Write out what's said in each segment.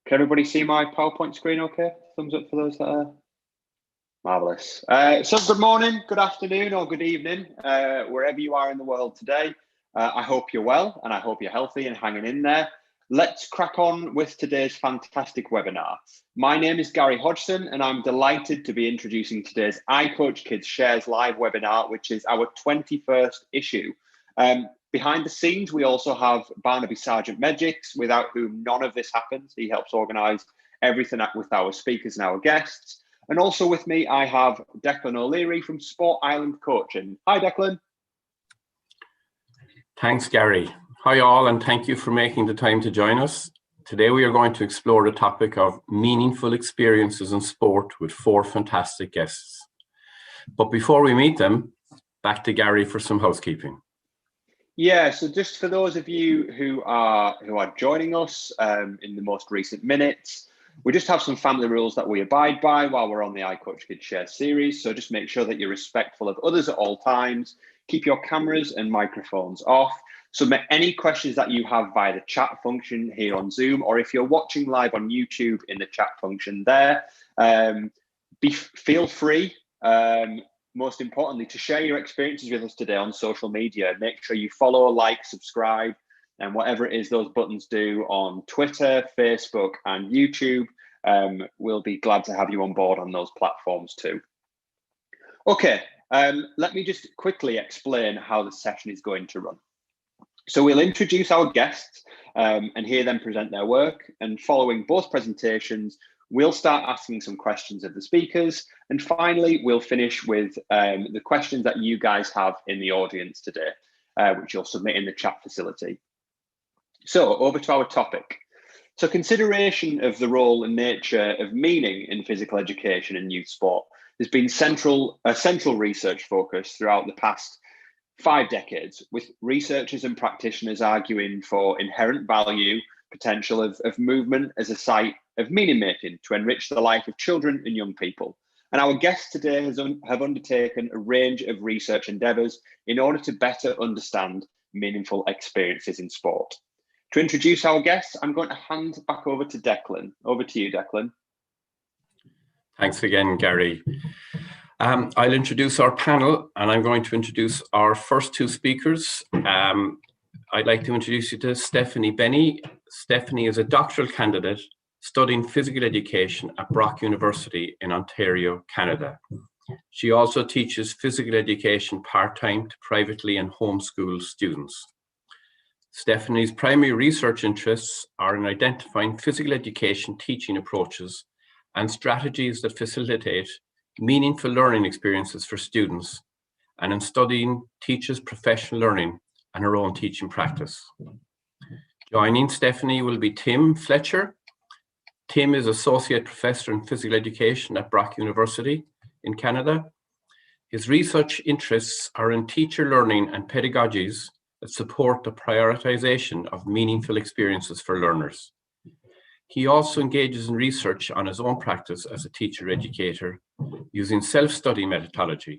Can everybody see my PowerPoint screen okay? Thumbs up for those that are marvellous. So good morning, good afternoon or good evening, wherever you are in the world today. I hope you're well and I hope you're healthy and hanging in there. Let's crack on with today's fantastic webinar. My name is Gary Hodgson and I'm delighted to be introducing today's ICOACHKIDS Shares live webinar, which is our 21st issue. Behind the scenes, we also have Barnaby Sargent-Megicks, without whom none of this happens. He helps organise everything with our speakers and our guests. And also with me, I have Declan O'Leary from Sport Island Coaching. Hi, Declan. Thanks, Gary. Hi, all, and thank you for making the time to join us. Today, we are going to explore the topic of meaningful experiences in sport with 4 fantastic guests. But before we meet them, back to Gary for some housekeeping. Yeah, so just for those of you who are joining us in the most recent minutes, we just have some family rules that we abide by while we're on the ICOACHKIDS Share series. So just make sure that you're respectful of others at all times. Keep your cameras and microphones off. Submit any questions that you have via the chat function here on Zoom, or if you're watching live on YouTube in the chat function there. Feel free. Most importantly, to share your experiences with us today on social media. Make sure you follow, like, subscribe, and whatever it is those buttons do on Twitter, Facebook, and YouTube. We'll be glad to have you on board on those platforms too. Okay, let me just quickly explain how the session is going to run. So we'll introduce our guests and hear them present their work. And following both presentations, we'll start asking some questions of the speakers. And finally, we'll finish with the questions that you guys have in the audience today, which you'll submit in the chat facility. So over to our topic. So consideration of the role and nature of meaning in physical education and youth sport has been a central research focus throughout the past 5 decades, with researchers and practitioners arguing for inherent value, potential of movement as a site of meaning making to enrich the life of children and young people. And our guests today have undertaken a range of research endeavours in order to better understand meaningful experiences in sport. To introduce our guests, I'm going to hand back over to Declan. Over to you, Declan. Thanks again, Gary. I'll introduce our panel, and I'm going to introduce our first 2 speakers. I'd like to introduce you to Stephanie Beni. Stephanie is a doctoral candidate studying physical education at Brock University in Ontario, Canada. She also teaches physical education part-time to privately and homeschool students. Stephanie's primary research interests are in identifying physical education teaching approaches and strategies that facilitate meaningful learning experiences for students, and in studying teachers' professional learning and her own teaching practice. Joining Stephanie will be Tim Fletcher. Tim is Associate Professor in Physical Education at Brock University in Canada. His research interests are in teacher learning and pedagogies that support the prioritization of meaningful experiences for learners. He also engages in research on his own practice as a teacher educator using self-study methodology.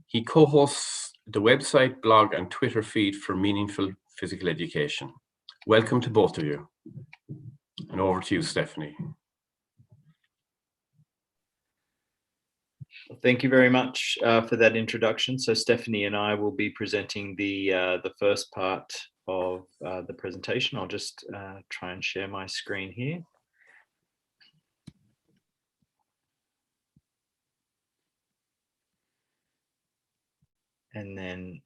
He co-hosts the website, blog, and Twitter feed for Meaningful Physical Education. Welcome to both of you. And over to you, Stephanie. Thank you very much for that introduction. So Stephanie and I will be presenting the first part of the presentation. I'll just try and share my screen here. And then,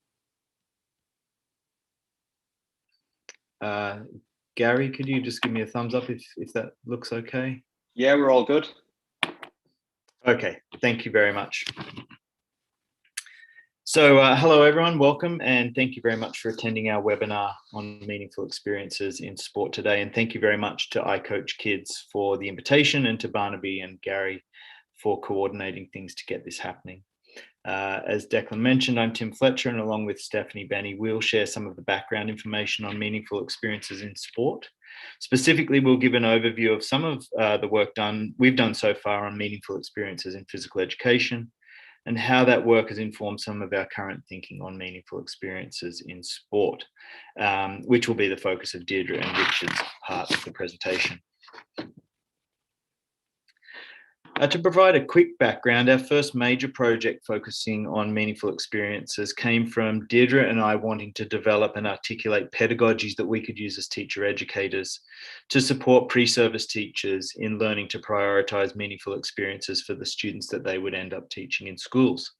Gary, could you just give me a thumbs up if that looks okay? Yeah, we're all good. Okay, thank you very much. So hello everyone, welcome, and thank you very much for attending our webinar on meaningful experiences in sport today. And thank you very much to ICOACHKIDS for the invitation, and to Barnaby and Gary for coordinating things to get this happening. As Declan mentioned, I'm Tim Fletcher, and along with Stephanie Beni, we'll share some of the background information on meaningful experiences in sport. Specifically, we'll give an overview of some of the work we've done so far on meaningful experiences in physical education, and how that work has informed some of our current thinking on meaningful experiences in sport, which will be the focus of Deirdre and Richard's part of the presentation. To provide a quick background, our first major project focusing on meaningful experiences came from Deirdre and I wanting to develop and articulate pedagogies that we could use as teacher educators to support pre-service teachers in learning to prioritise meaningful experiences for the students that they would end up teaching in schools.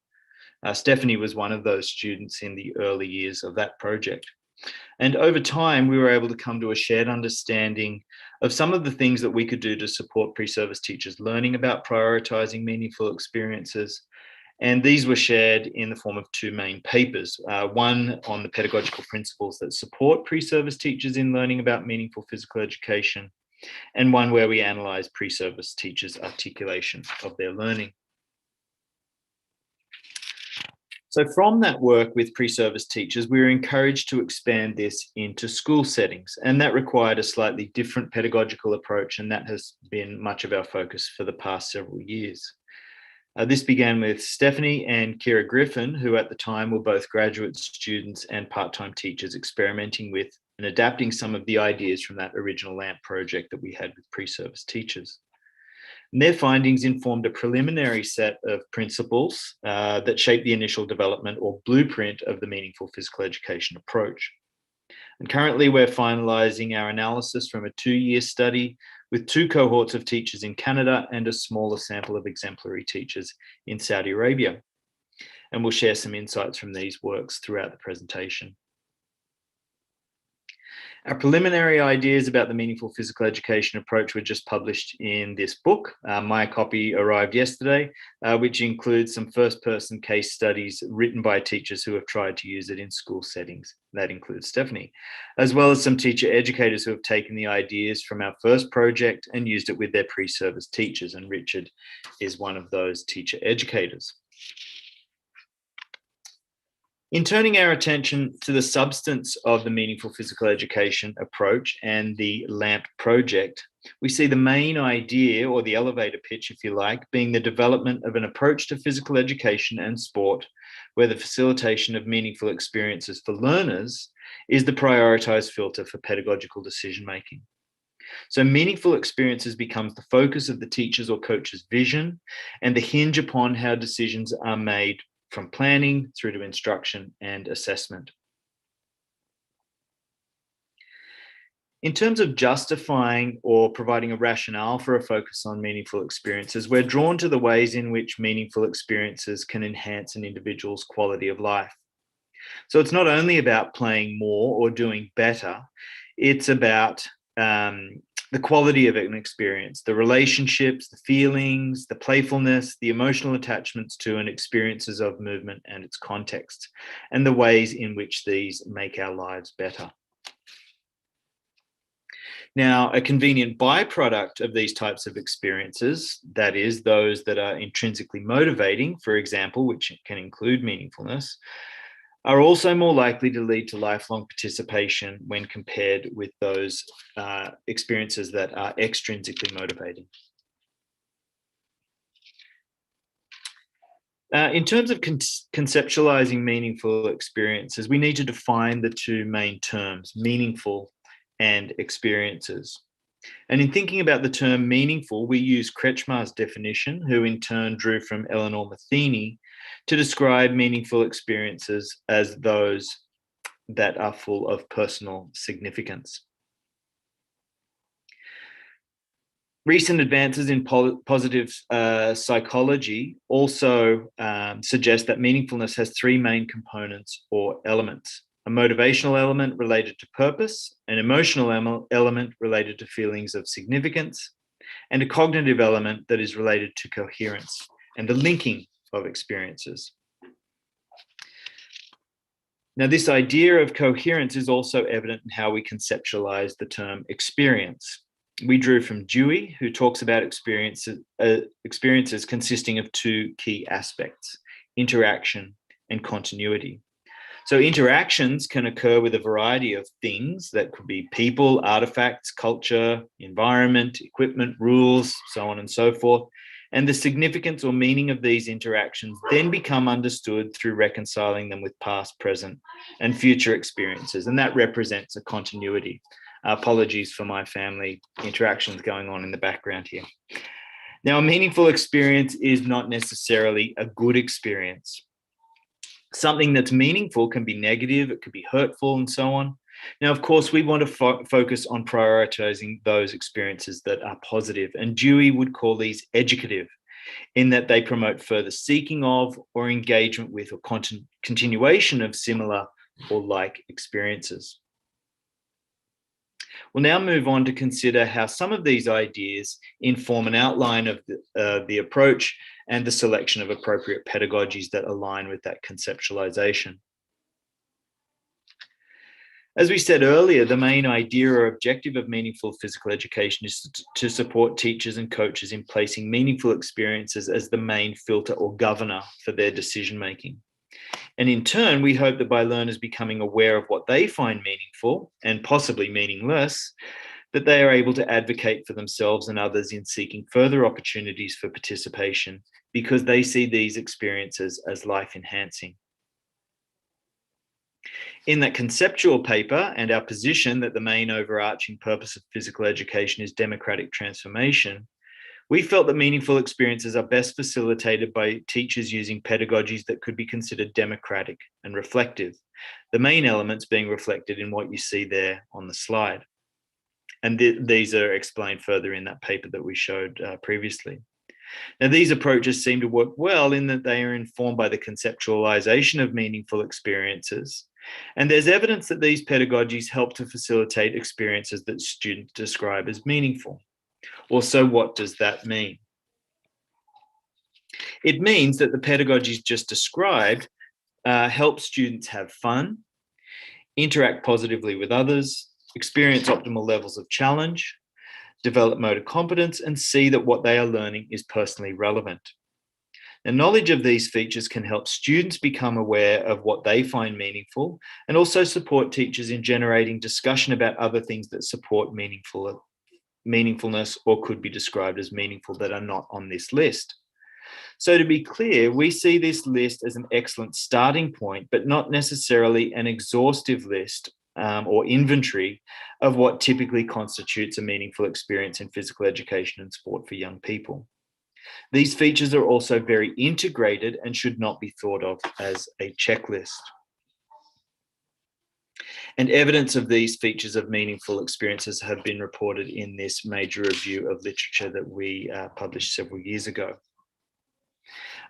Stephanie was one of those students in the early years of that project. And over time, we were able to come to a shared understanding of some of the things that we could do to support pre-service teachers learning about prioritising meaningful experiences. And these were shared in the form of two main papers, one on the pedagogical principles that support pre-service teachers in learning about meaningful physical education, and one where we analyse pre-service teachers' articulation of their learning. So from that work with pre-service teachers, we were encouraged to expand this into school settings, and that required a slightly different pedagogical approach, and that has been much of our focus for the past several years. This began with Stephanie and Kira Griffin, who at the time were both graduate students and part-time teachers, experimenting with and adapting some of the ideas from that original LAMP project that we had with pre-service teachers. And their findings informed a preliminary set of principles that shaped the initial development or blueprint of the meaningful physical education approach. And currently we're finalising our analysis from a 2-year study with 2 cohorts of teachers in Canada and a smaller sample of exemplary teachers in Saudi Arabia. And we'll share some insights from these works throughout the presentation. Our preliminary ideas about the meaningful physical education approach were just published in this book. My copy arrived yesterday, which includes some first-person case studies written by teachers who have tried to use it in school settings. That includes Stephanie, as well as some teacher educators who have taken the ideas from our first project and used it with their pre-service teachers, and Richard is one of those teacher educators. In turning our attention to the substance of the meaningful physical education approach and the LAMP project, we see the main idea, or the elevator pitch, if you like, being the development of an approach to physical education and sport where the facilitation of meaningful experiences for learners is the prioritised filter for pedagogical decision-making. So meaningful experiences becomes the focus of the teacher's or coach's vision and the hinge upon how decisions are made from planning through to instruction and assessment. In terms of justifying or providing a rationale for a focus on meaningful experiences, we're drawn to the ways in which meaningful experiences can enhance an individual's quality of life. So it's not only about playing more or doing better, it's about the quality of an experience, the relationships, the feelings, the playfulness, the emotional attachments to and experiences of movement and its context, and the ways in which these make our lives better. Now, a convenient byproduct of these types of experiences, that is, those that are intrinsically motivating, for example, which can include meaningfulness, are also more likely to lead to lifelong participation when compared with those experiences that are extrinsically motivating. In terms of conceptualizing meaningful experiences, we need to define the two main terms, meaningful and experiences. And in thinking about the term meaningful, we use Kretschmar's definition, who in turn drew from Eleanor Matheny, to describe meaningful experiences as those that are full of personal significance. Recent advances in positive psychology also suggest that meaningfulness has 3 main components or elements: a motivational element related to purpose, an emotional element related to feelings of significance, and a cognitive element that is related to coherence and the linking of experiences. Now, this idea of coherence is also evident in how we conceptualize the term experience. We drew from Dewey, who talks about experiences consisting of 2 key aspects: interaction and continuity. So interactions can occur with a variety of things that could be people, artifacts, culture, environment, equipment, rules, so on and so forth. And the significance or meaning of these interactions then become understood through reconciling them with past, present, and future experiences. And that represents a continuity. Apologies for my family interactions going on in the background here. Now, a meaningful experience is not necessarily a good experience. Something that's meaningful can be negative, it could be hurtful, and so on. Now, of course, we want to focus on prioritizing those experiences that are positive, and Dewey would call these educative, in that they promote further seeking of or engagement with or continuation of similar or like experiences. We'll now move on to consider how some of these ideas inform an outline of the approach and the selection of appropriate pedagogies that align with that conceptualization. As we said earlier, the main idea or objective of meaningful physical education is to support teachers and coaches in placing meaningful experiences as the main filter or governor for their decision-making. And in turn, we hope that by learners becoming aware of what they find meaningful and possibly meaningless, that they are able to advocate for themselves and others in seeking further opportunities for participation because they see these experiences as life-enhancing. In that conceptual paper and our position that the main overarching purpose of physical education is democratic transformation, we felt that meaningful experiences are best facilitated by teachers using pedagogies that could be considered democratic and reflective, the main elements being reflected in what you see there on the slide. And these are explained further in that paper that we showed previously. Now, these approaches seem to work well in that they are informed by the conceptualization of meaningful experiences. And there's evidence that these pedagogies help to facilitate experiences that students describe as meaningful. Well, so what does that mean? It means that the pedagogies just described help students have fun, interact positively with others, experience optimal levels of challenge, develop motor competence, and see that what they are learning is personally relevant. And knowledge of these features can help students become aware of what they find meaningful and also support teachers in generating discussion about other things that support meaningfulness or could be described as meaningful that are not on this list. So to be clear, we see this list as an excellent starting point, but not necessarily an exhaustive list or inventory of what typically constitutes a meaningful experience in physical education and sport for young people. These features are also very integrated and should not be thought of as a checklist. And evidence of these features of meaningful experiences have been reported in this major review of literature that we published several years ago.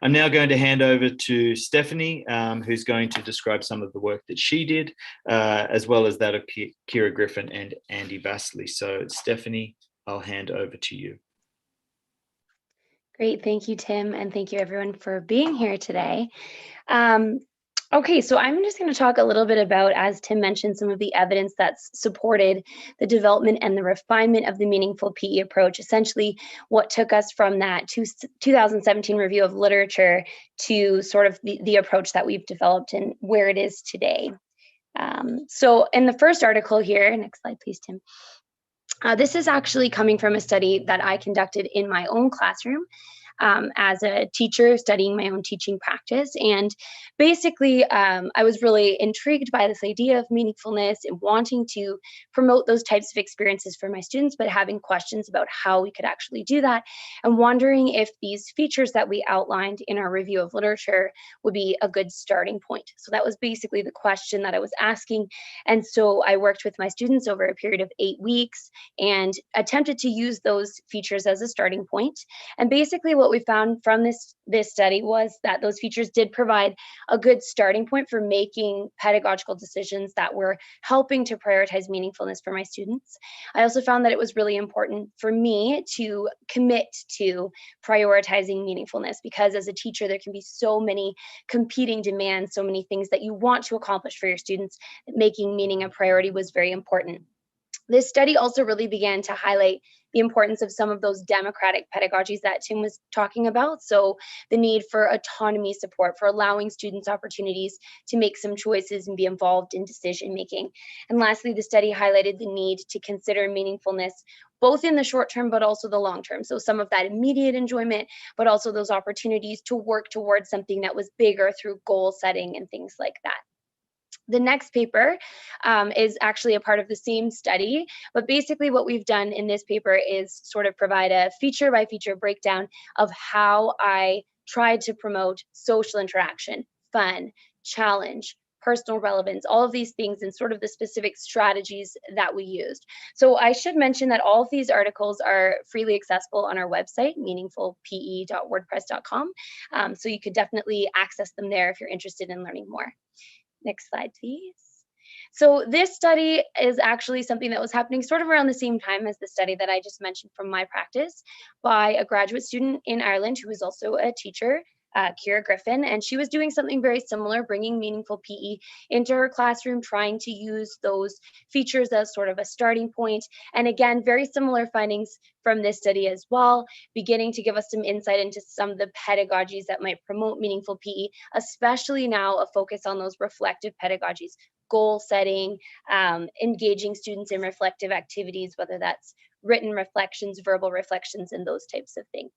I'm now going to hand over to Stephanie, who's going to describe some of the work that she did, as well as that of Kira Griffin and Andy Vasily. So Stephanie, I'll hand over to you. Great, thank you, Tim, and thank you everyone for being here today. Okay, so I'm just going to talk a little bit about, as Tim mentioned, some of the evidence that's supported the development and the refinement of the meaningful PE approach, essentially what took us from that 2017 review of literature to sort of the approach that we've developed and where it is today. So in the first article here, next slide please, Tim. This is actually coming from a study that I conducted in my own classroom as a teacher studying my own teaching practice. And basically, I was really intrigued by this idea of meaningfulness and wanting to promote those types of experiences for my students, but having questions about how we could actually do that and wondering if these features that we outlined in our review of literature would be a good starting point. So that was basically the question that I was asking. And so I worked with my students over a period of 8 weeks and attempted to use those features as a starting point. And basically what we found from this study was that those features did provide a good starting point for making pedagogical decisions that were helping to prioritize meaningfulness for my students. I also found that it was really important for me to commit to prioritizing meaningfulness, because as a teacher, there can be so many competing demands, so many things that you want to accomplish for your students. Making meaning a priority was very important. This study also really began to highlight the importance of some of those democratic pedagogies that Tim was talking about. So the need for autonomy support, for allowing students opportunities to make some choices and be involved in decision making. And lastly, the study highlighted the need to consider meaningfulness both in the short term, but also the long term. So some of that immediate enjoyment, but also those opportunities to work towards something that was bigger through goal setting and things like that. The next paper is actually a part of the same study, but basically what we've done in this paper is sort of provide a feature by feature breakdown of how I tried to promote social interaction, fun, challenge, personal relevance, all of these things, and sort of the specific strategies that we used. So I should mention that all of these articles are freely accessible on our website, meaningfulpe.wordpress.com. So you could definitely access them there if you're interested in learning more. Next slide, please. So this study is actually something that was happening sort of around the same time as the study that I just mentioned from my practice by a graduate student in Ireland who is also a teacher, Kira Griffin, and she was doing something very similar, bringing meaningful PE into her classroom, trying to use those features as sort of a starting point. And again, very similar findings from this study as well, beginning to give us some insight into some of the pedagogies that might promote meaningful PE, especially now a focus on those reflective pedagogies, goal setting, engaging students in reflective activities, whether that's written reflections, verbal reflections, and those types of things.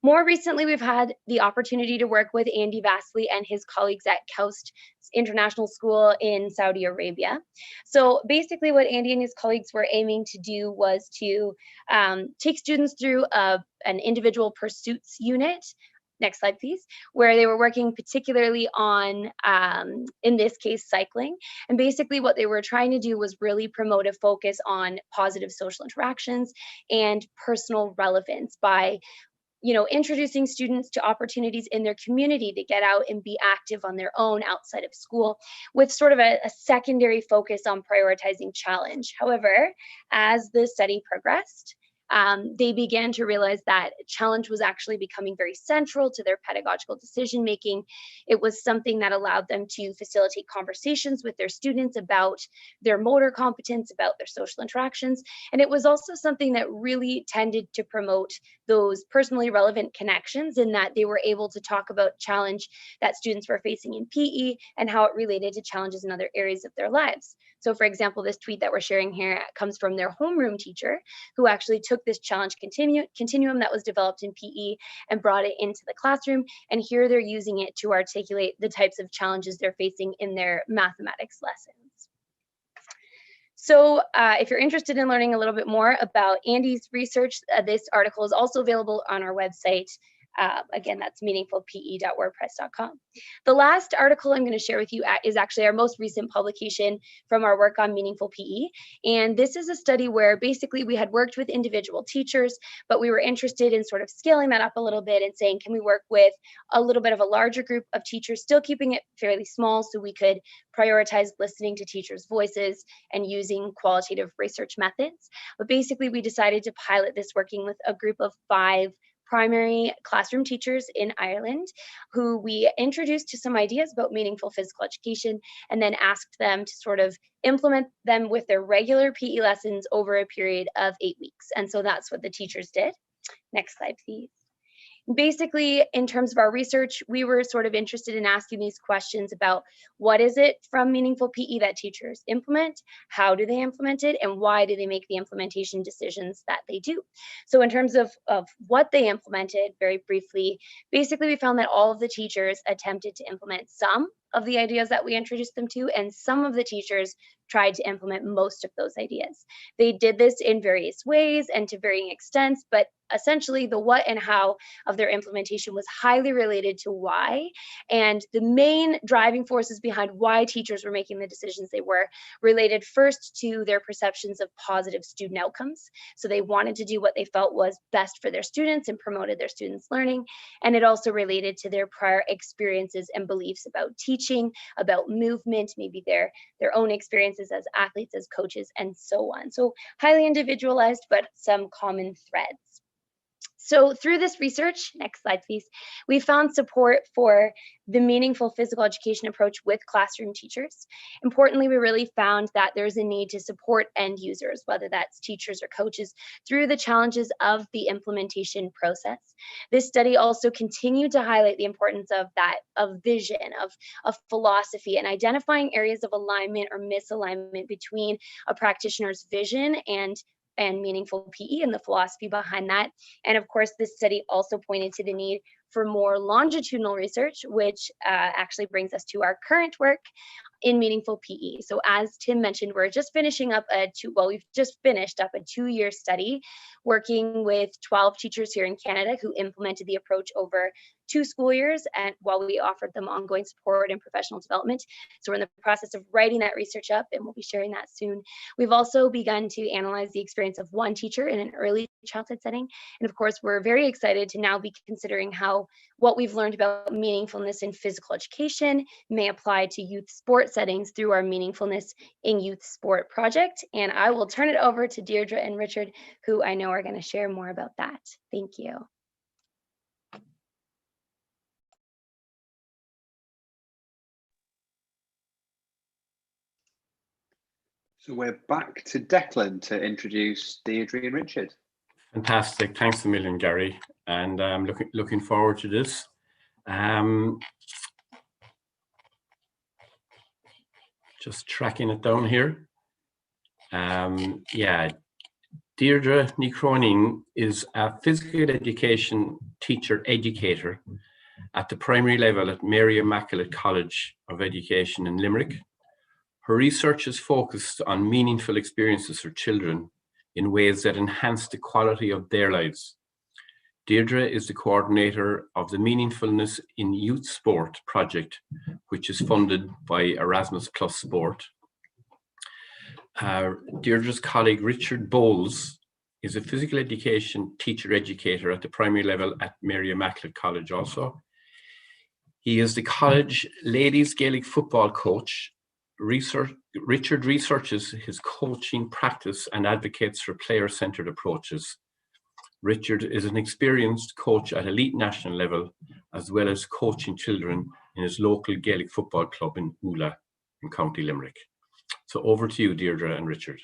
More recently, we've had the opportunity to work with Andy Vasily and his colleagues at KAUST International School in Saudi Arabia. So basically what Andy and his colleagues were aiming to do was to take students through an individual pursuits unit. Next slide, please, where they were working particularly on, in this case, cycling. And basically what they were trying to do was really promote a focus on positive social interactions and personal relevance by introducing students to opportunities in their community to get out and be active on their own outside of school, with sort of a secondary focus on prioritizing challenge. However, as the study progressed, they began to realize that challenge was actually becoming very central to their pedagogical decision making. It was something that allowed them to facilitate conversations with their students about their motor competence, about their social interactions. And it was also something that really tended to promote those personally relevant connections, in that they were able to talk about challenge that students were facing in PE and how it related to challenges in other areas of their lives. So for example, this tweet that we're sharing here comes from their homeroom teacher, who actually took this challenge continuum that was developed in PE and brought it into the classroom. And here they're using it to articulate the types of challenges they're facing in their mathematics lessons. So if you're interested in learning a little bit more about Andy's research, this article is also available on our website. Again, that's meaningfulpe.wordpress.com. The last article I'm going to share with you is actually our most recent publication from our work on meaningful PE. And this is a study where basically we had worked with individual teachers, but we were interested in sort of scaling that up a little bit and saying, can we work with a little bit of a larger group of teachers, still keeping it fairly small so we could prioritize listening to teachers' voices and using qualitative research methods. But basically we decided to pilot this working with a group of 5 primary classroom teachers in Ireland, who we introduced to some ideas about meaningful physical education, and then asked them to sort of implement them with their regular PE lessons over a period of 8 weeks. And so that's what the teachers did. Next slide, please. Basically, in terms of our research, we were sort of interested in asking these questions about what is it from meaningful PE that teachers implement, how do they implement it, and why do they make the implementation decisions that they do. So in terms of what they implemented, very briefly, basically we found that all of the teachers attempted to implement some of the ideas that we introduced them to, and some of the teachers tried to implement most of those ideas. They did this in various ways and to varying extents, but essentially the what and how of their implementation was highly related to why. And the main driving forces behind why teachers were making the decisions they were related first to their perceptions of positive student outcomes. So they wanted to do what they felt was best for their students and promoted their students' learning. And it also related to their prior experiences and beliefs about teaching, about movement, maybe their own experiences as athletes, as coaches, and so on. So highly individualized, but some common threads. So through this research, next slide please, we found support for the meaningful physical education approach with classroom teachers. Importantly, we really found that there's a need to support end users, whether that's teachers or coaches, through the challenges of the implementation process. This study also continued to highlight the importance of vision, of philosophy, and identifying areas of alignment or misalignment between a practitioner's vision and meaningful PE and the philosophy behind that. And of course, this study also pointed to the need for more longitudinal research, which actually brings us to our current work in meaningful PE. So as Tim mentioned, we're just finishing up we've just finished up a 2-year study working with 12 teachers here in Canada who implemented the approach over 2 school years, and while we offered them ongoing support and professional development. So we're in the process of writing that research up, and we'll be sharing that soon. We've also begun to analyze the experience of one teacher in an early childhood setting. And of course, we're very excited to now be considering how what we've learned about meaningfulness in physical education may apply to youth sport settings through our Meaningfulness in Youth Sport project. And I will turn it over to Deirdre and Richard, who I know are going to share more about that. Thank you. So we're back to Declan to introduce Deirdre and Richard. Fantastic. Thanks a million, Gary. And I'm looking forward to this. Just tracking it down here. Yeah, Deirdre ní Chroinin is a physical education teacher educator at the primary level at Mary Immaculate College of Education in Limerick. Her research is focused on meaningful experiences for children in ways that enhance the quality of their lives. Deirdre is the coordinator of the Meaningfulness in Youth Sport project, which is funded by Erasmus Plus Sport. Deirdre's colleague Richard Bowles is a physical education teacher educator at the primary level at Mary Immaculate College also. He is the college ladies Gaelic football coach. Richard researches his coaching practice and advocates for player-centered approaches. Richard is an experienced coach at elite national level, as well as coaching children in his local Gaelic football club in Ula in County Limerick. So over to you, Deirdre and Richard.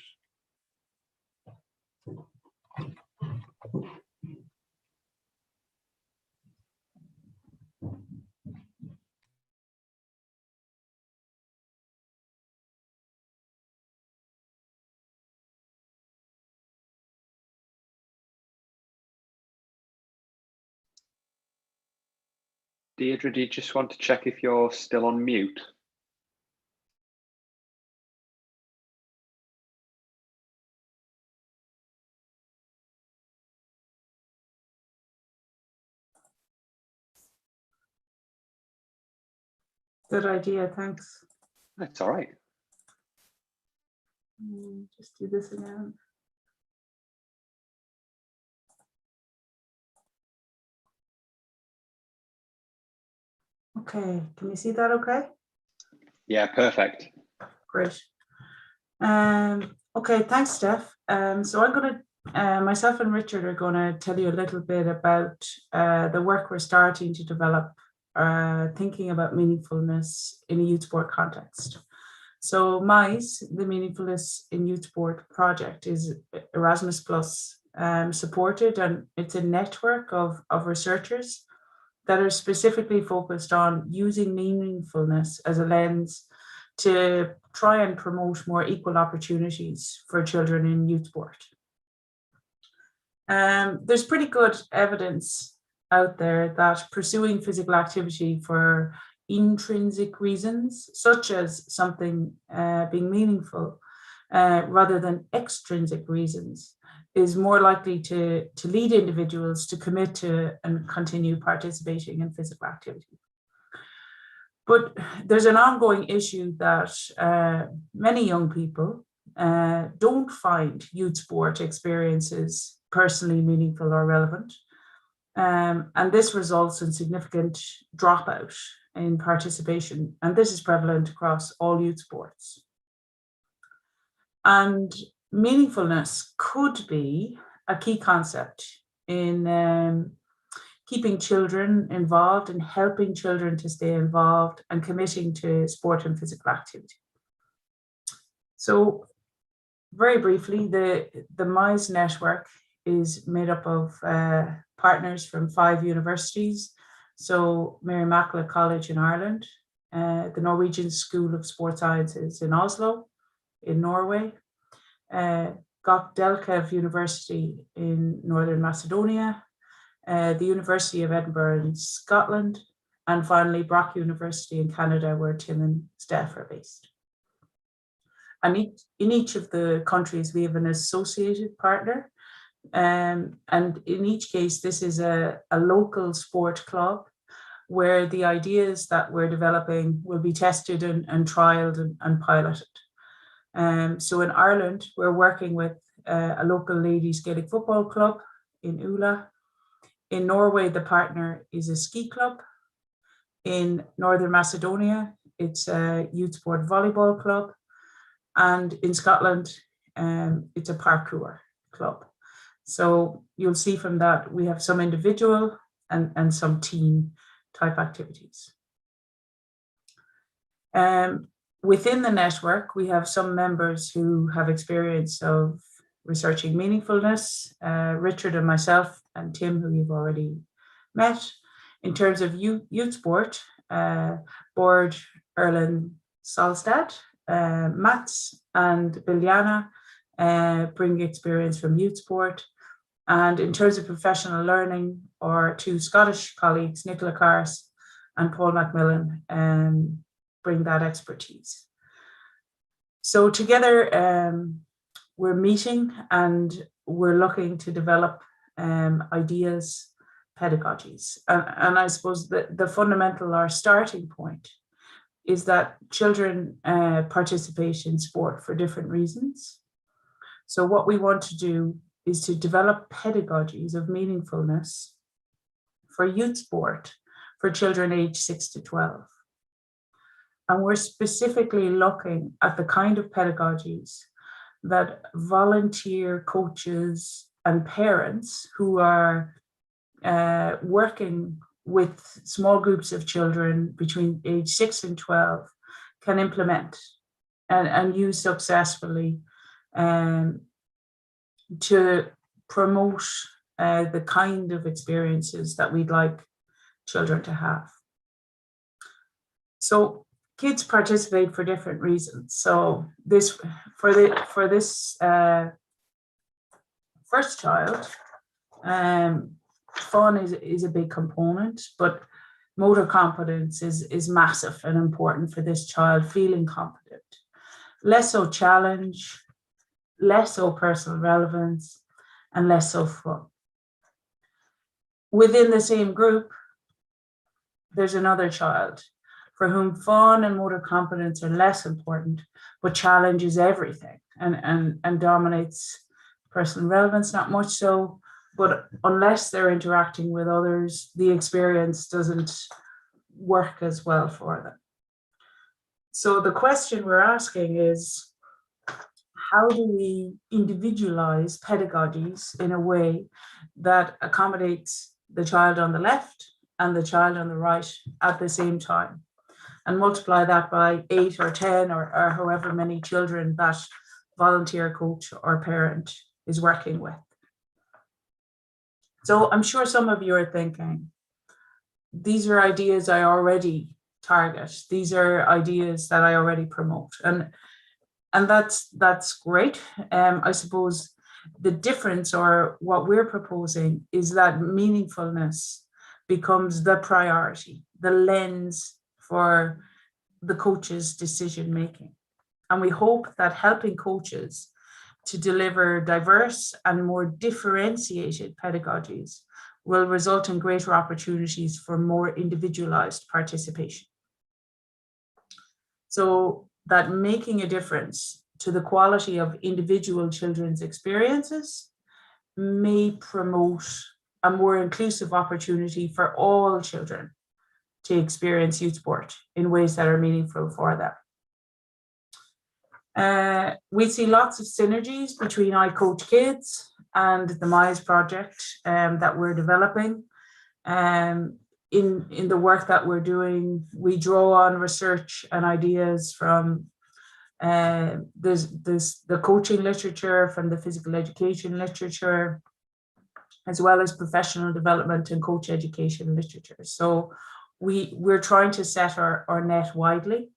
Deirdre, do you just want to check if you're still on mute? Good idea, thanks. That's all right. Just do this again. Okay, can you see that okay? Yeah, perfect. Great. Okay, thanks, Steph. So I'm going to, myself and Richard are going to tell you a little bit about the work we're starting to develop, thinking about meaningfulness in a youth sport context. So MISE, the Meaningfulness in Youth Sport project, is Erasmus Plus supported, and it's a network of researchers that are specifically focused on using meaningfulness as a lens to try and promote more equal opportunities for children in youth sport. There's pretty good evidence out there that pursuing physical activity for intrinsic reasons, such as something being meaningful, rather than extrinsic reasons, is more likely to lead individuals to commit to and continue participating in physical activity. But there's an ongoing issue that many young people don't find youth sport experiences personally meaningful or relevant. And this results in significant dropout in participation. And this is prevalent across all youth sports. And meaningfulness could be a key concept in keeping children involved and helping children to stay involved and committing to sport and physical activity. So very briefly, the MISE network is made up of partners from 5 universities. So Mary Immaculate College in Ireland, the Norwegian School of Sport Sciences in Oslo, in Norway, Delft University in Northern Macedonia, the University of Edinburgh in Scotland, and finally Brock University in Canada, where Tim and Steph are based. And in each of the countries, we have an associated partner. And in each case, this is a local sport club where the ideas that we're developing will be tested and trialed and piloted. So in Ireland, we're working with a local ladies Gaelic football club in Ula. In Norway, the partner is a ski club. In Northern Macedonia, it's a youth sport volleyball club. And in Scotland, it's a parkour club. So you'll see from that, we have some individual and some team type activities. Within the network, we have some members who have experience of researching meaningfulness, Richard and myself and Tim, who you've already met. In terms of youth sport, Bård Erlend Solstad, Mats and Biljana bring experience from youth sport. And in terms of professional learning, our two Scottish colleagues, Nicola Cars and Paul Macmillan, bring that expertise. So together, we're meeting and we're looking to develop ideas, pedagogies. And I suppose the fundamental, our starting point, is that children participate in sport for different reasons. So what we want to do is to develop pedagogies of meaningfulness for youth sport for children aged 6 to 12. And we're specifically looking at the kind of pedagogies that volunteer coaches and parents who are working with small groups of children between age 6 and 12 can implement and use successfully to promote the kind of experiences that we'd like children to have. So kids participate for different reasons. So this for this first child, fun is a big component, but motor competence is massive and important for this child, feeling competent. Less so challenge, less so personal relevance, and less so fun. Within the same group, there's another child for whom fun and motor competence are less important, but challenge is everything and dominates personal relevance, not much so, but unless they're interacting with others, the experience doesn't work as well for them. So the question we're asking is, how do we individualize pedagogies in a way that accommodates the child on the left and the child on the right at the same time, and multiply that by 8 or 10 or however many children that volunteer coach or parent is working with? So I'm sure some of you are thinking, these are ideas I already target. These are ideas that I already promote. And that's great. I suppose the difference, or what we're proposing, is that meaningfulness becomes the priority, the lens for the coach's decision making. And we hope that helping coaches to deliver diverse and more differentiated pedagogies will result in greater opportunities for more individualized participation. So that making a difference to the quality of individual children's experiences may promote a more inclusive opportunity for all children to experience youth sport in ways that are meaningful for them. We see lots of synergies between ICOACHKIDS and the MISE project that we're developing. In the work that we're doing, we draw on research and ideas from the coaching literature, from the physical education literature, as well as professional development and coach education literature. So we're trying to set our net widely.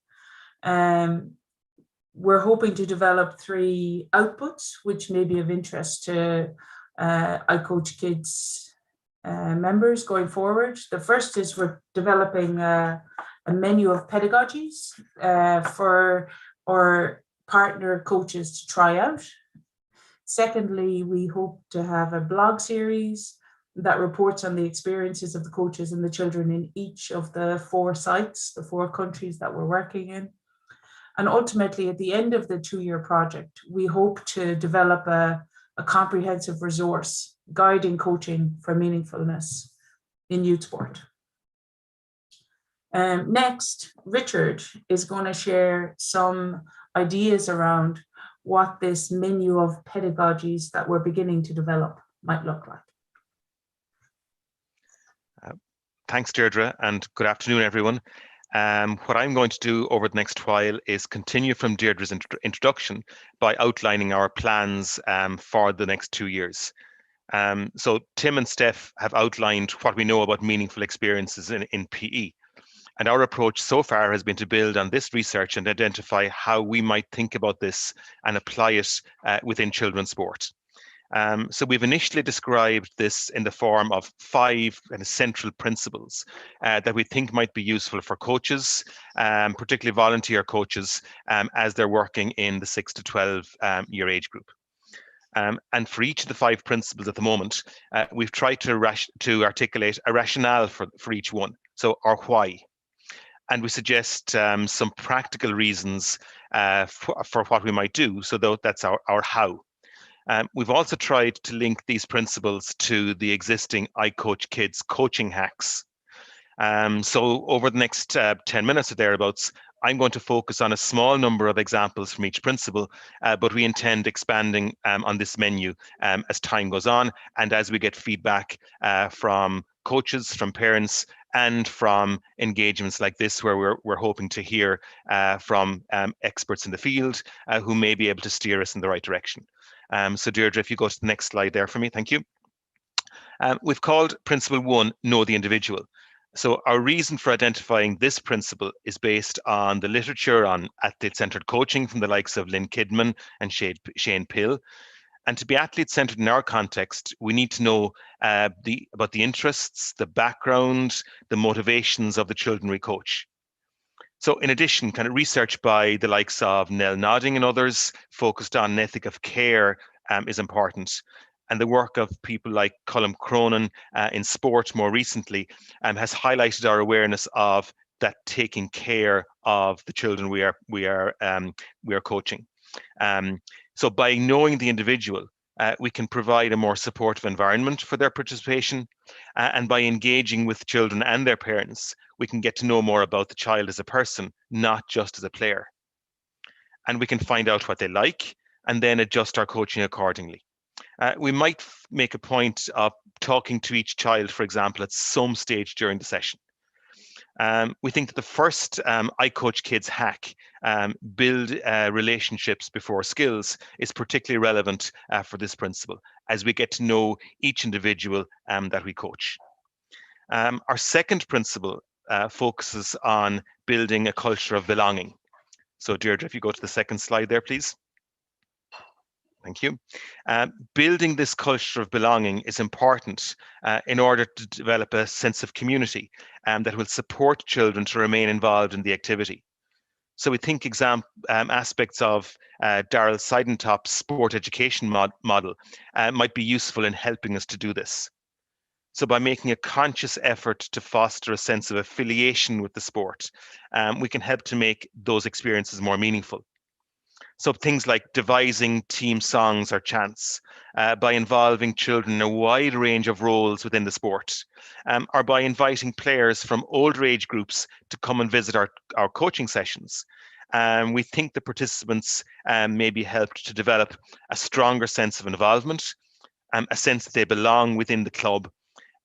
We're hoping to develop 3 outputs, which may be of interest to ICOACHKIDS members going forward. The first is we're developing a menu of pedagogies for our partner coaches to try out. Secondly, we hope to have a blog series that reports on the experiences of the coaches and the children in each of the 4 sites, the 4 countries that we're working in. And ultimately, at the end of the 2-year project, we hope to develop a comprehensive resource guiding coaching for meaningfulness in youth sport. Next, Richard is going to share some ideas around what this menu of pedagogies that we're beginning to develop might look like. Thanks, Deirdre, and good afternoon, everyone. What I'm going to do over the next while is continue from Deirdre's introduction by outlining our plans for the next 2 years. So Tim and Steph have outlined what we know about meaningful experiences in PE. And our approach so far has been to build on this research and identify how we might think about this and apply it within children's sport. So we've initially described this in the form of 5 kind of central principles that we think might be useful for coaches, particularly volunteer coaches, as they're working in the 6 to 12 year age group. And for each of the 5 principles at the moment, we've tried to articulate a rationale for each one, so our why. And we suggest some practical reasons for what we might do, so that's our how. We've also tried to link these principles to the existing ICOACHKIDS coaching hacks. So over the next 10 minutes or thereabouts, I'm going to focus on a small number of examples from each principle, but we intend expanding on this menu as time goes on and as we get feedback from coaches, from parents, and from engagements like this, where we're hoping to hear from experts in the field who may be able to steer us in the right direction. So Deirdre, if you go to the next slide there for me, thank you. We've called Principle 1, Know the Individual. So our reason for identifying this principle is based on the literature on athlete-centered coaching from the likes of Lynn Kidman and Shane Pill. And to be athlete-centered in our context, we need to know about the interests, the background, the motivations of the children we coach. So in addition, kind of research by the likes of Nell Nodding and others focused on an ethic of care is important. And the work of people like Chroinin in sport more recently has highlighted our awareness of that taking care of the children we are coaching. So by knowing the individual, we can provide a more supportive environment for their participation. And by engaging with children and their parents, we can get to know more about the child as a person, not just as a player. And we can find out what they like and then adjust our coaching accordingly. We might make a point of talking to each child, for example, at some stage during the session. We think that the first ICOACHKIDS hack, build relationships before skills, is particularly relevant for this principle as we get to know each individual that we coach. Our second principle focuses on building a culture of belonging. So Deirdre, if you go to the second slide there, please. Thank you. Building this culture of belonging is important in order to develop a sense of community that will support children to remain involved in the activity. So we think aspects of Darrell Seidentop's sport education model might be useful in helping us to do this. So by making a conscious effort to foster a sense of affiliation with the sport, we can help to make those experiences more meaningful. So things like devising team songs or chants, by involving children in a wide range of roles within the sport, or by inviting players from older age groups to come and visit our coaching sessions. We think the participants may be helped to develop a stronger sense of involvement, a sense that they belong within the club,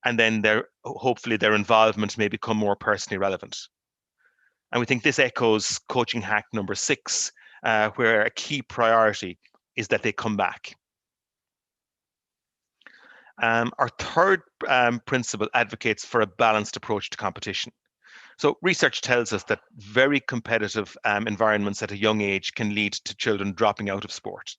and then hopefully their involvement may become more personally relevant. And we think this echoes coaching hack number 6, where a key priority is that they come back. Our third principle advocates for a balanced approach to competition. So research tells us that very competitive environments at a young age can lead to children dropping out of sport.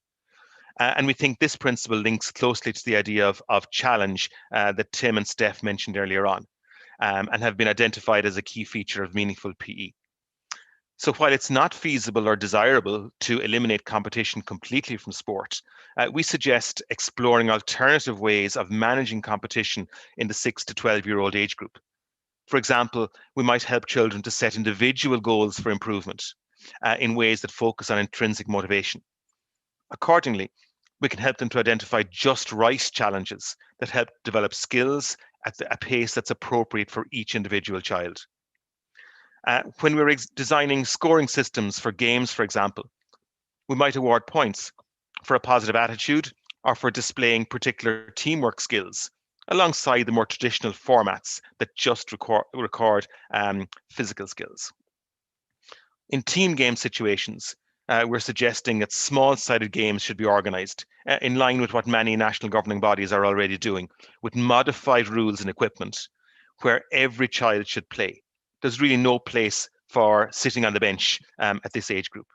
And we think this principle links closely to the idea of challenge that Tim and Steph mentioned earlier on, and have been identified as a key feature of meaningful PE. So while it's not feasible or desirable to eliminate competition completely from sport, we suggest exploring alternative ways of managing competition in the 6 to 12-year-old age group. For example, we might help children to set individual goals for improvement in ways that focus on intrinsic motivation. Accordingly, we can help them to identify just right challenges that help develop skills at a pace that's appropriate for each individual child. When we're designing scoring systems for games, for example, we might award points for a positive attitude or for displaying particular teamwork skills, alongside the more traditional formats that just record physical skills. In team game situations, we're suggesting that small-sided games should be organised in line with what many national governing bodies are already doing, with modified rules and equipment, where every child should play. There's really no place for sitting on the bench at this age group.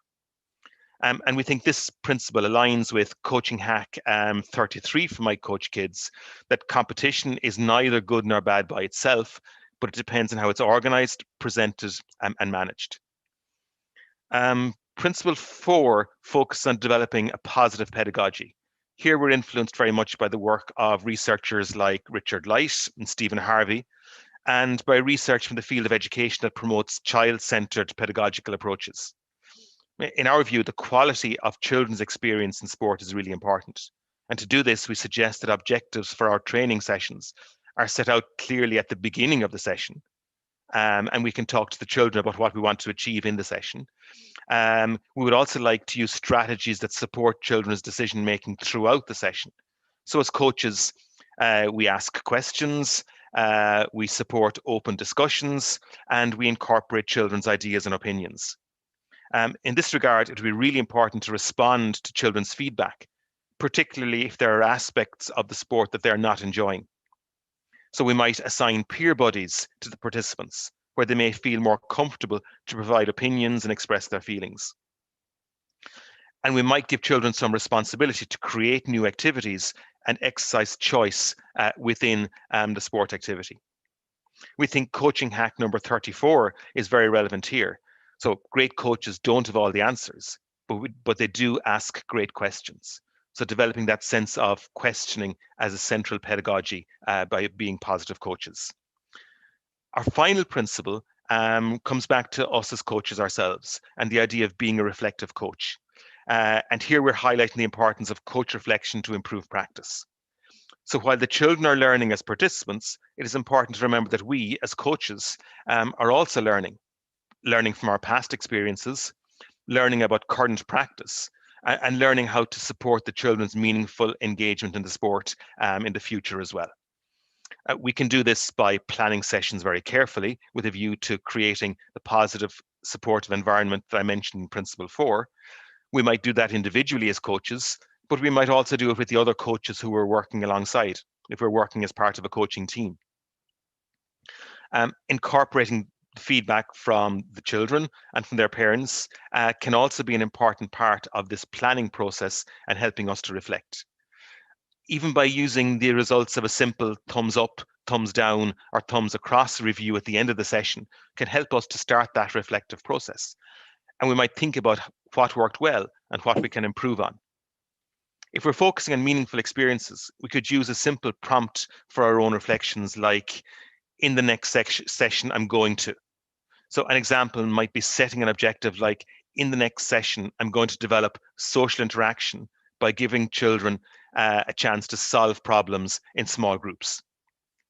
And we think this principle aligns with Coaching Hack 33 from ICOACHKIDS, that competition is neither good nor bad by itself, but it depends on how it's organised, presented, and managed. Principle 4 focuses on developing a positive pedagogy. Here we're influenced very much by the work of researchers like Richard Light and Stephen Harvey, and by research from the field of education that promotes child-centred pedagogical approaches. In our view, the quality of children's experience in sport is really important. And to do this, we suggest that objectives for our training sessions are set out clearly at the beginning of the session. And we can talk to the children about what we want to achieve in the session. We would also like to use strategies that support children's decision-making throughout the session. So as coaches, we ask questions, we support open discussions, and we incorporate children's ideas and opinions. In this regard, it would be really important to respond to children's feedback, particularly if there are aspects of the sport that they're not enjoying. So we might assign peer buddies to the participants, where they may feel more comfortable to provide opinions and express their feelings. And we might give children some responsibility to create new activities and exercise choice within the sport activity. We think coaching hack number 34 is very relevant here. So great coaches don't have all the answers, but they do ask great questions. So developing that sense of questioning as a central pedagogy by being positive coaches. Our final principle comes back to us as coaches ourselves and the idea of being a reflective coach. And here we're highlighting the importance of coach reflection to improve practice. So while the children are learning as participants, it is important to remember that we as coaches are also learning from our past experiences, learning about current practice, and learning how to support the children's meaningful engagement in the sport in the future as well. We can do this by planning sessions very carefully with a view to creating the positive, supportive environment that I mentioned in Principle 4. We might do that individually as coaches, but we might also do it with the other coaches who we're working alongside, if we're working as part of a coaching team. Incorporating feedback from the children and from their parents can also be an important part of this planning process and helping us to reflect. Even by using the results of a simple thumbs up, thumbs down, or thumbs across review at the end of the session can help us to start that reflective process. And we might think about what worked well and what we can improve on. If we're focusing on meaningful experiences, we could use a simple prompt for our own reflections, like, in the next session, I'm going to. So an example might be setting an objective like, in the next session, I'm going to develop social interaction by giving children a chance to solve problems in small groups,